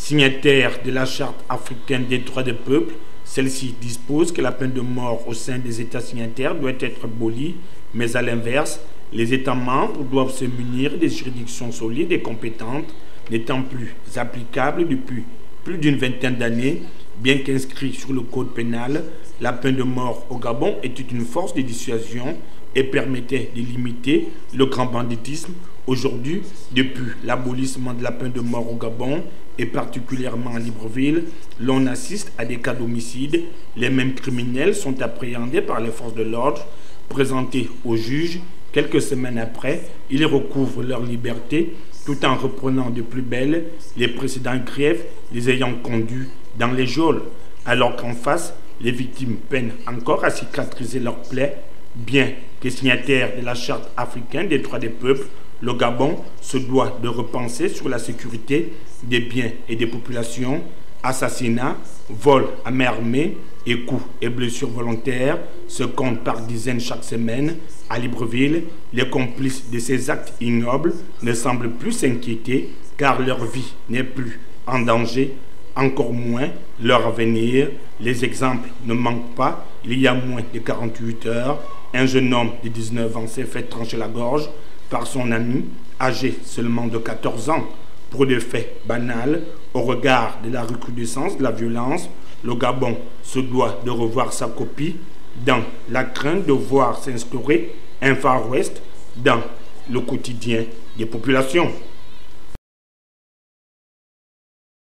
Signataire de la Charte africaine des droits des peuples, celle-ci dispose que la peine de mort au sein des États signataires doit être abolie, mais à l'inverse, les États membres doivent se munir des juridictions solides et compétentes, n'étant plus applicables depuis plus d'une vingtaine d'années. Bien qu'inscrit sur le code pénal, la peine de mort au Gabon était une force de dissuasion et permettait de limiter le grand banditisme. Aujourd'hui, depuis l'abolissement de la peine de mort au Gabon, et particulièrement à Libreville, l'on assiste à des cas d'homicide. Les mêmes criminels sont appréhendés par les forces de l'ordre, présentés au juge. Quelques semaines après, ils recouvrent leur liberté tout en reprenant de plus belle les précédents griefs les ayant conduits dans les geôles, alors qu'en face, les victimes peinent encore à cicatriser leurs plaies. Bien que signataire de la Charte africaine des droits des peuples, le Gabon se doit de repenser sur la sécurité des biens et des populations. Assassinats, vols à main armée et coups et blessures volontaires se comptent par dizaines chaque semaine. À Libreville, les complices de ces actes ignobles ne semblent plus s'inquiéter car leur vie n'est plus en danger, encore moins leur avenir. Les exemples ne manquent pas. Il y a moins de 48 heures, un jeune homme de 19 ans s'est fait trancher la gorge par son ami, âgé seulement de 14 ans. Pour des faits banals, au regard de la recrudescence de la violence, le Gabon se doit de revoir sa copie dans la crainte de voir s'instaurer un Far West dans le quotidien des populations.